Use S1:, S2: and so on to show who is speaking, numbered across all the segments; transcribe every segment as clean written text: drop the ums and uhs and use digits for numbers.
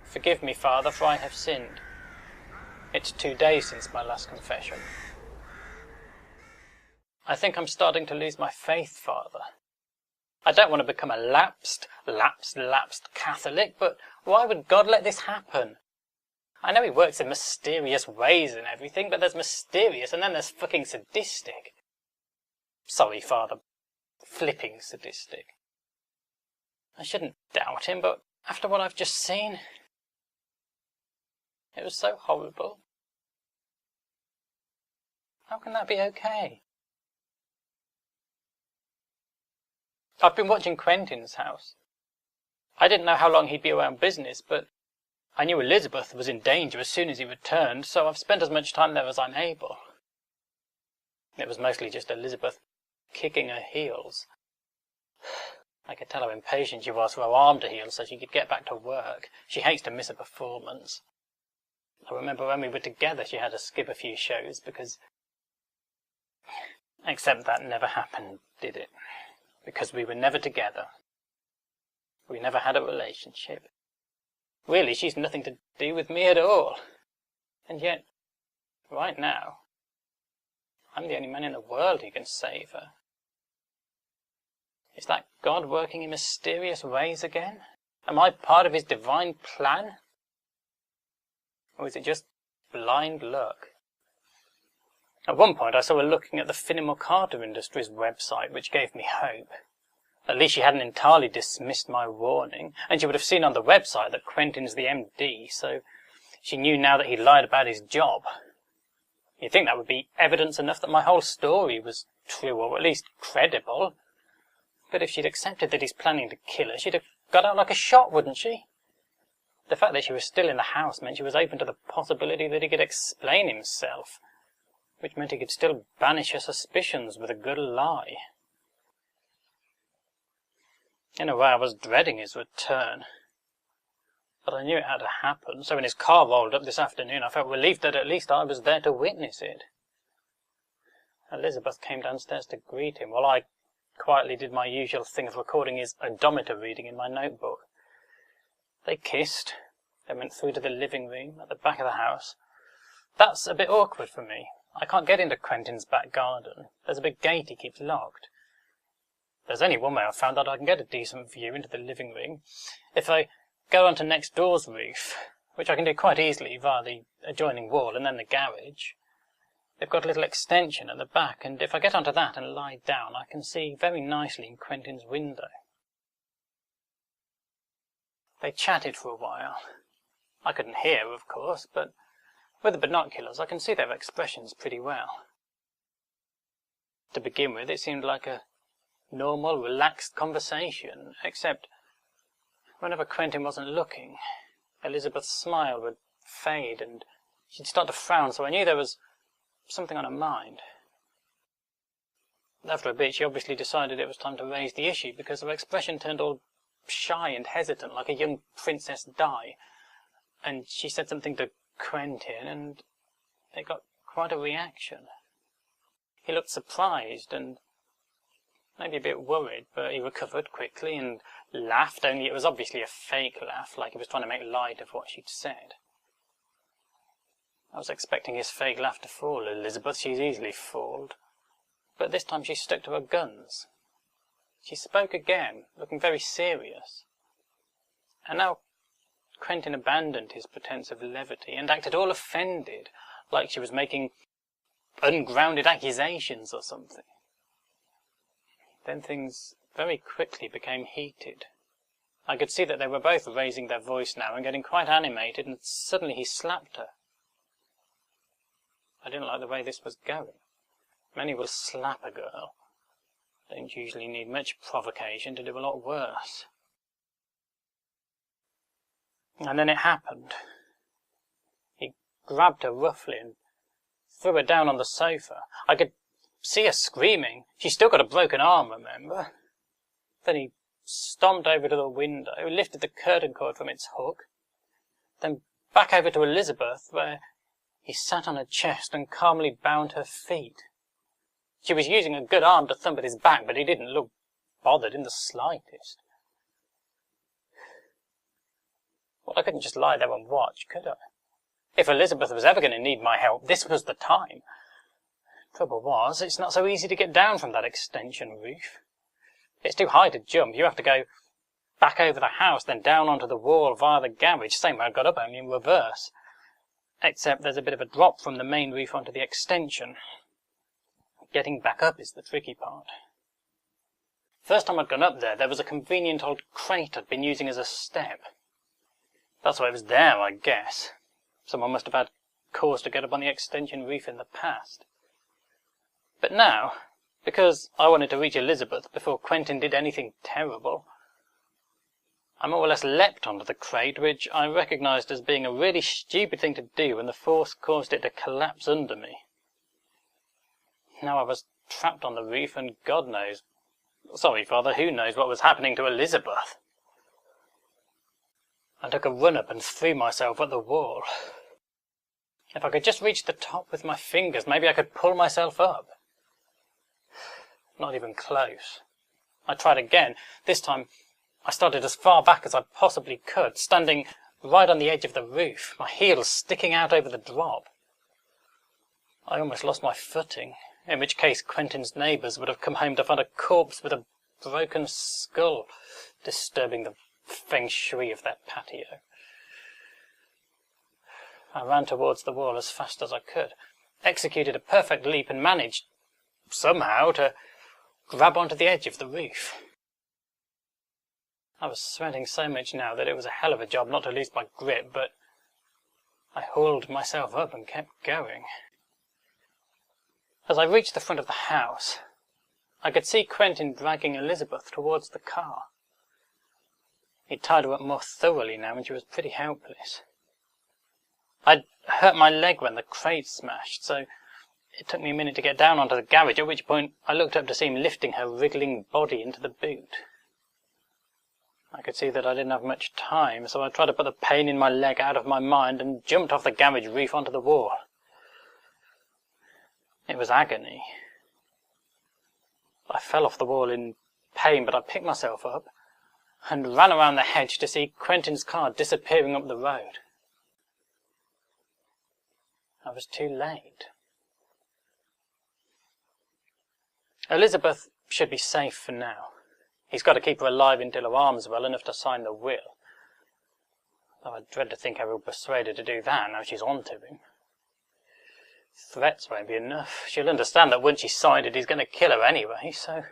S1: Forgive me, Father, for I have sinned. It's 2 days since my last confession. I think I'm starting to lose my faith, Father. I don't want to become a lapsed Catholic, but why would God let this happen? I know he works in mysterious ways and everything, but there's mysterious and then there's fucking sadistic. Sorry, Father. Flipping sadistic. I shouldn't doubt him, but after what I've just seen, it was so horrible. How can that be okay? I've been watching Quentin's house. I didn't know how long he'd be around business, but I knew Elizabeth was in danger as soon as he returned, so I've spent as much time there as I'm able. It was mostly just Elizabeth kicking her heels. I could tell how impatient she was for her arm to heal so she could get back to work. She hates to miss a performance. I remember when we were together she had to skip a few shows because... Except that never happened, did it? Because we were never together. We never had a relationship. Really, she's nothing to do with me at all. And yet, right now, I'm the only man in the world who can save her. Is that God working in mysterious ways again? Am I part of his divine plan? Or is it just blind luck? At one point I saw her looking at the Finnemore Carter Industries website, which gave me hope. At least she hadn't entirely dismissed my warning, and she would have seen on the website that Quentin's the MD, so she knew now that he lied about his job. You'd think that would be evidence enough that my whole story was true, or at least credible. But if she'd accepted that he's planning to kill her, she'd have got out like a shot, wouldn't she? The fact that she was still in the house meant she was open to the possibility that he could explain himself, which meant he could still banish her suspicions with a good lie. In a way, I was dreading his return. But I knew it had to happen, so when his car rolled up this afternoon, I felt relieved that at least I was there to witness it. Elizabeth came downstairs to greet him, while I quietly did my usual thing of recording his odometer reading in my notebook. They kissed, then went through to the living room at the back of the house. That's a bit awkward for me. I can't get into Quentin's back garden. There's a big gate he keeps locked. There's only one way I've found that I can get a decent view into the living room. If I go onto next door's roof, which I can do quite easily via the adjoining wall and then the garage. They've got a little extension at the back, and if I get onto that and lie down, I can see very nicely in Quentin's window. They chatted for a while. I couldn't hear, of course, but with the binoculars I can see their expressions pretty well. To begin with, it seemed like a normal, relaxed conversation, except whenever Quentin wasn't looking, Elizabeth's smile would fade and she'd start to frown, so I knew there was something on her mind. After a bit, she obviously decided it was time to raise the issue, because her expression turned all shy and hesitant, like a young Princess Di, and she said something to Quentin, and it got quite a reaction. He looked surprised and maybe a bit worried, but he recovered quickly and laughed, only it was obviously a fake laugh, like he was trying to make light of what she'd said. I was expecting his fake laugh to fool Elizabeth. She's easily fooled. But this time she stuck to her guns. She spoke again, looking very serious. And now Quentin abandoned his pretense of levity and acted all offended, like she was making ungrounded accusations or something. Then things very quickly became heated. I could see that they were both raising their voice now and getting quite animated, and suddenly he slapped her. I didn't like the way this was going. Many will slap a girl. Don't usually need much provocation to do a lot worse. And then it happened. He grabbed her roughly and threw her down on the sofa. I could see her screaming. She's still got a broken arm, remember? Then he stomped over to the window, lifted the curtain cord from its hook, then back over to Elizabeth, where he sat on her chest and calmly bound her feet. She was using a good arm to thump at his back, but he didn't look bothered in the slightest. What I couldn't just lie there and watch, could I? If Elizabeth was ever going to need my help, this was the time. Trouble was, it's not so easy to get down from that extension roof. It's too high to jump. You have to go back over the house, then down onto the wall via the garage, same way I got up, only in reverse. Except there's a bit of a drop from the main roof onto the extension. Getting back up is the tricky part. First time I'd gone up there was a convenient old crate I'd been using as a step. That's why it was there, I guess. Someone must have had cause to get up on the extension roof in the past. But now, because I wanted to reach Elizabeth before Quentin did anything terrible, I more or less leapt onto the crate, which I recognised as being a really stupid thing to do when the force caused it to collapse under me. Now I was trapped on the roof, and God knows, sorry, Father, who knows what was happening to Elizabeth. I took a run up and threw myself at the wall. If I could just reach the top with my fingers, maybe I could pull myself up. Not even close. I tried again. This time, I started as far back as I possibly could, standing right on the edge of the roof, my heels sticking out over the drop. I almost lost my footing, in which case Quentin's neighbours would have come home to find a corpse with a broken skull, disturbing the feng shui of their patio. I ran towards the wall as fast as I could, executed a perfect leap and managed, somehow, to grab onto the edge of the roof. I was sweating so much now that it was a hell of a job not to lose my grip, but I hauled myself up and kept going. As I reached the front of the house, I could see Quentin dragging Elizabeth towards the car. He'd tied her up more thoroughly now, and she was pretty helpless. I'd hurt my leg when the crate smashed, so it took me a minute to get down onto the garage, at which point I looked up to see him lifting her wriggling body into the boot. I could see that I didn't have much time, so I tried to put the pain in my leg out of my mind and jumped off the garage roof onto the wall. It was agony. I fell off the wall in pain, but I picked myself up and ran around the hedge to see Quentin's car disappearing up the road. I was too late. Elizabeth should be safe for now. He's got to keep her alive until her arm's well enough to sign the will. Though I dread to think how he'll persuade her to do that now she's on to him. Threats won't be enough. She'll understand that once she's signed it, he's going to kill her anyway, so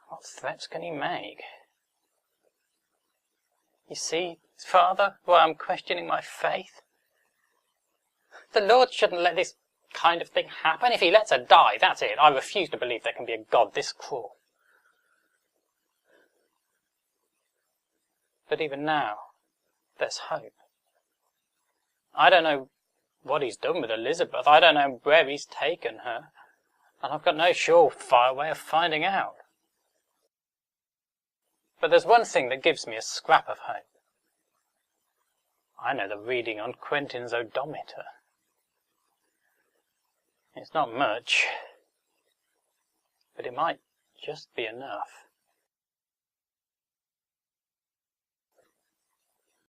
S1: what threats can he make? You see, Father, why I'm questioning my faith? The Lord shouldn't let this kind of thing happen. If he lets her die, that's it. I refuse to believe there can be a God this cruel. But even now, there's hope. I don't know what he's done with Elizabeth. I don't know where he's taken her. And I've got no surefire way of finding out. But there's one thing that gives me a scrap of hope. I know the reading on Quentin's odometer. It's not much, but it might just be enough.